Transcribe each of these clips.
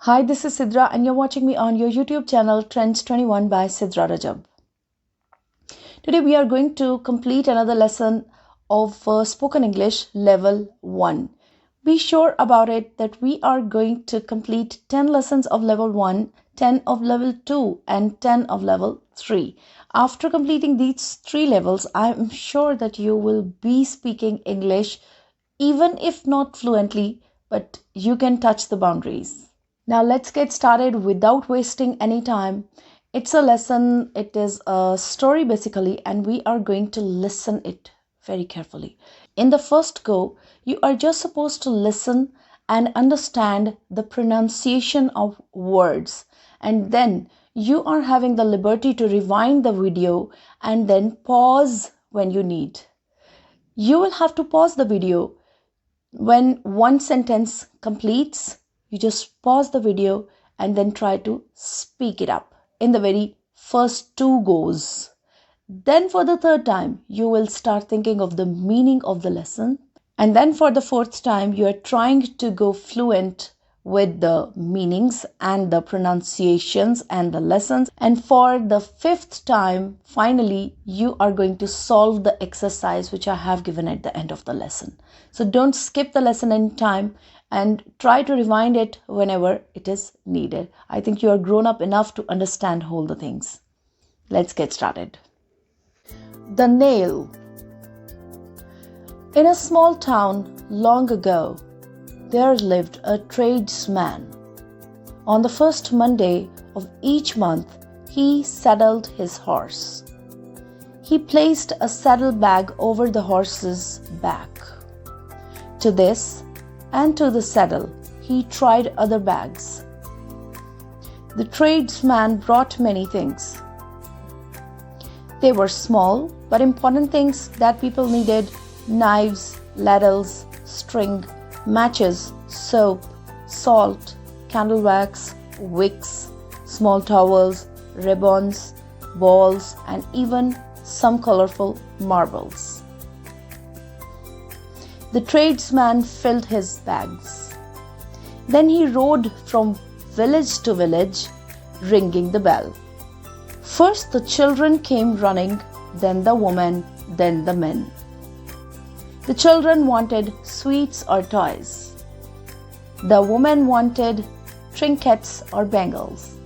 Hi, this is Sidra and you're watching me on your YouTube channel Trends 21 by Sidra Rajab. Today we are going to complete another lesson of Spoken English Level 1. Be sure about it that we are going to complete 10 lessons of Level 1, 10 of Level 2 and 10 of Level 3. After completing these 3 levels, I am sure that you will be speaking English even if not fluently, but you can touch the boundaries. Now let's get started without wasting any time. It's a lesson, it is a story basically, and we are going to listen it very carefully. In the first go, you are just supposed to listen and understand the pronunciation of words. And then you are having the liberty to rewind the video and then pause when you need. You will have to pause the video when one sentence completes. You just pause the video and then try to speak it up in the very first 2 goes. Then for the 3rd time, you will start thinking of the meaning of the lesson. And then for the 4th time, you are trying to go fluent with the meanings and the pronunciations and the lessons. And for the 5th time, finally, you are going to solve the exercise which I have given at the end of the lesson. So don't skip the lesson in time and try to rewind it whenever it is needed. I think you are grown up enough to understand all the things. Let's get started. The nail. In a small town long ago, there lived a tradesman. On the first Monday of each month, he saddled his horse. He placed a saddlebag over the horse's back. To this and to the saddle, he tried other bags. The tradesman brought many things. They were small but important things that people needed: knives, ladles, string, matches, soap, salt, candle wax, wicks, small towels, ribbons, balls, and even some colorful marbles. The tradesman filled his bags. Then he rode from village to village, ringing the bell. First the children came running, then the women, then the men. The children wanted sweets or toys. The women wanted trinkets or bangles.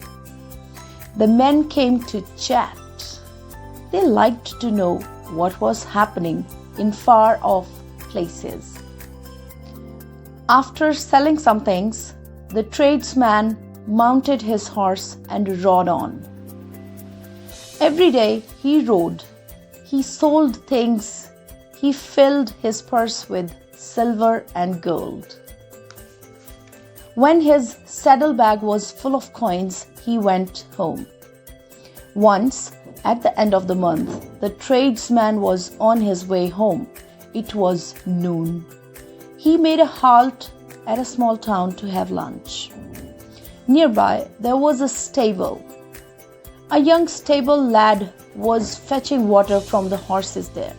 The men came to chat. They liked to know what was happening in far-off places. After selling some things, the tradesman mounted his horse and rode on. Every day he rode. He sold things. He filled his purse with silver and gold. When his saddlebag was full of coins, he went home. Once, at the end of the month, the tradesman was on his way home. It was noon. He made a halt at a small town to have lunch. Nearby, there was a stable. A young stable lad was fetching water from the horses there.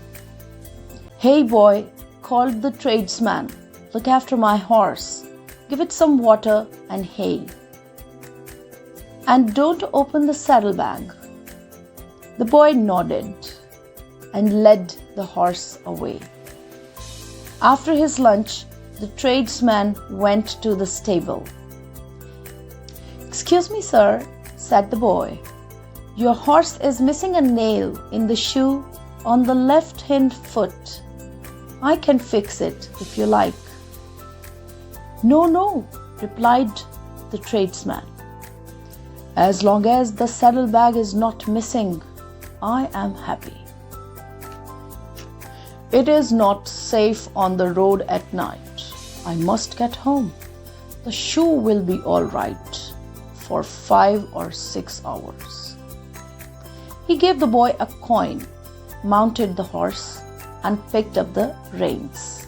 "Hey boy," called the tradesman, "look after my horse. Give it some water and hay. And don't open the saddlebag." The boy nodded and led the horse away. After his lunch, the tradesman went to the stable. "Excuse me, sir," said the boy. "Your horse is missing a nail in the shoe on the left hind foot. I can fix it if you like." "No, no," replied the tradesman. "As long as the saddlebag is not missing, I am happy." "It is not safe on the road at night. I must get home. The shoe will be all right for 5 or 6 hours." He gave the boy a coin, mounted the horse, and picked up the reins.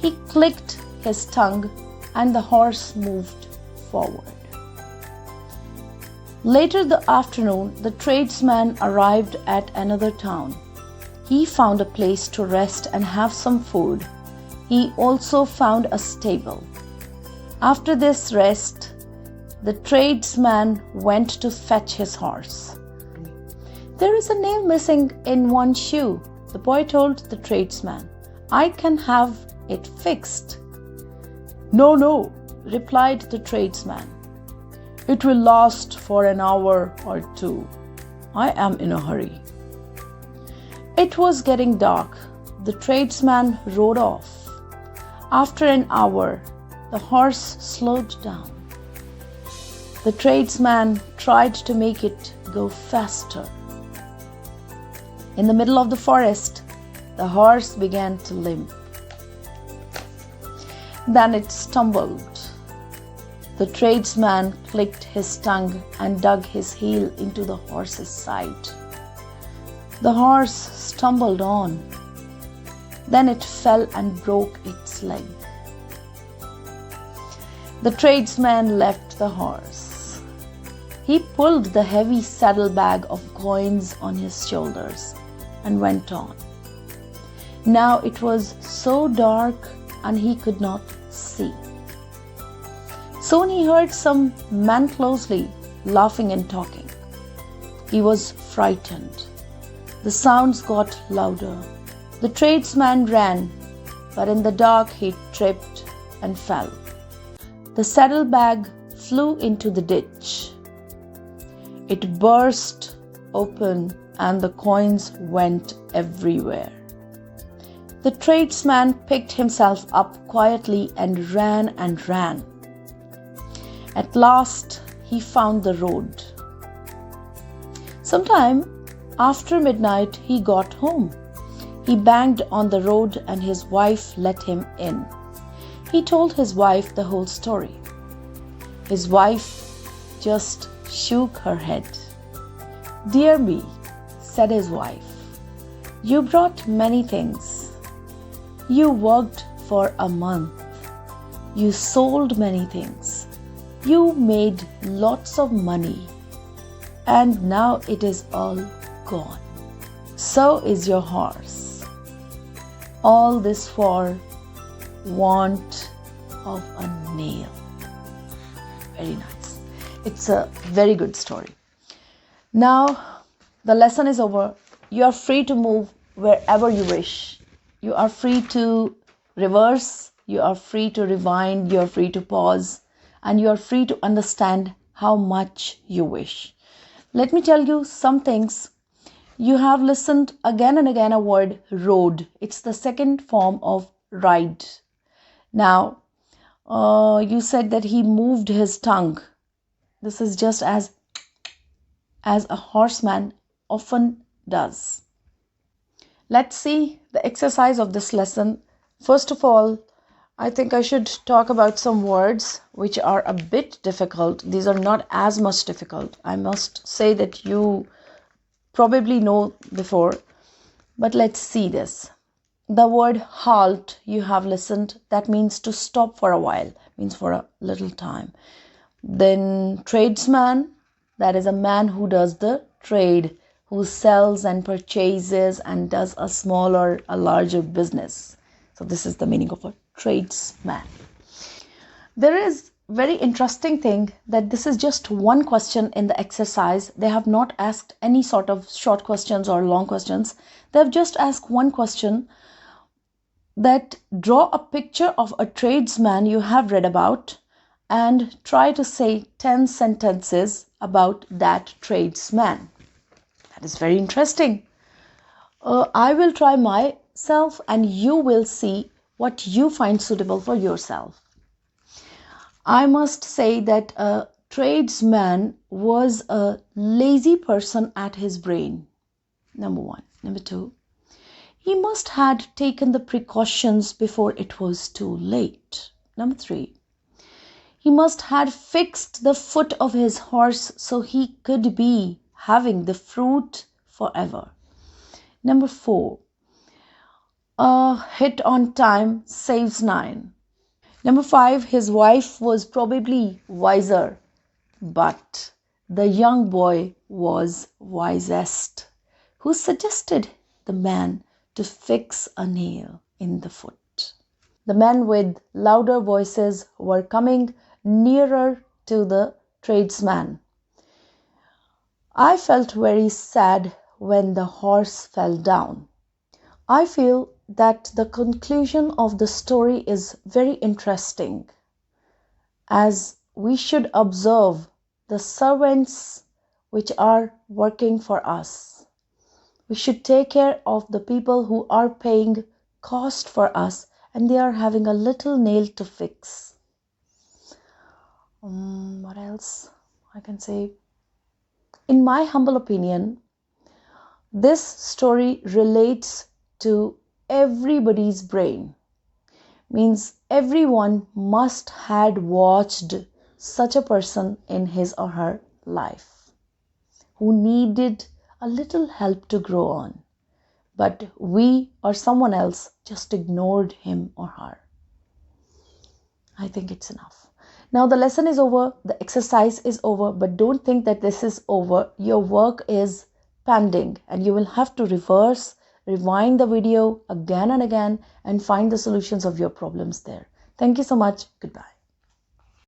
He clicked his tongue and the horse moved forward. Later the afternoon, the tradesman arrived at another town. He found a place to rest and have some food. He also found a stable. After this rest, The tradesman went to fetch his horse. "There is a nail missing in one shoe," the boy told the tradesman. "I can have it fixed." "No, no," replied the tradesman. "It will last for an hour or two. I am in a hurry." It was getting dark. The tradesman rode off. After an hour, the horse slowed down. The tradesman tried to make it go faster. In the middle of the forest, the horse began to limp. Then it stumbled. The tradesman clicked his tongue and dug his heel into the horse's side. The horse stumbled on. Then it fell and broke its leg. The tradesman left the horse. He pulled the heavy saddlebag of coins on his shoulders and went on. Now it was so dark and he could not see. Soon he heard some men closely laughing and talking. He was frightened. The sounds got louder. The tradesman ran, but in the dark he tripped and fell. The saddlebag flew into the ditch. It burst open and the coins went everywhere. The tradesman picked himself up quietly and ran and ran. At last he found the road. Sometime after midnight he got home. He banged on the road and his wife let him in. He told his wife the whole story. His wife just shook her head. "Dear me," said his wife, "you brought many things. You worked for a month. You sold many things. You made lots of money. And now it is all gone. So is your horse. All this for want of a nail." Very nice. It's a very good story. Now the lesson is over. You are free to move wherever you wish. You are free to reverse. You are free to rewind. You are free to pause. And you are free to understand how much you wish. Let me tell you some things. You have listened again and again a word road. It's the second form of ride. Now, you said that he moved his tongue. This is just as a horseman often does. Let's see the exercise of this lesson. First of all, I think I should talk about some words which are a bit difficult. These are not as much difficult. I must say that you probably know before, but let's see this. The word halt, you have listened. That means to stop for a while, means for a little time. Then tradesman, that is a man who does the trade, who sells and purchases and does a small or a larger business. So this is the meaning of a tradesman. There is very interesting thing that this is just one question in the exercise. They have not asked any sort of short questions or long questions. They have just asked one question, that draw a picture of a tradesman you have read about and try to say 10 sentences about that tradesman. That is very interesting. I will try myself and you will see what you find suitable for yourself. I must say that a tradesman was a lazy person at his brain. Number one. Number two, he must had taken the precautions before it was too late. Number three, he must had fixed the foot of his horse so he could be having the fruit forever. Number four, a hit on time saves 9. Number 5, his wife was probably wiser, but the young boy was wisest, who suggested the man to fix a nail in the foot. The men with louder voices were coming nearer to the tradesman. I felt very sad when the horse fell down. I feel that the conclusion of the story is very interesting, as we should observe the servants which are working for us. We should take care of the people who are paying cost for us and they are having a little nail to fix. What else I can say? In my humble opinion, this story relates to everybody's brain. Means everyone must had watched such a person in his or her life who needed a little help to grow on, but we or someone else just ignored him or her. I think it's enough. Now the lesson is over, the exercise is over, but don't think that this is over. Your work is pending and you will have to rewind the video again and again and find the solutions of your problems there. Thank you so much. Goodbye.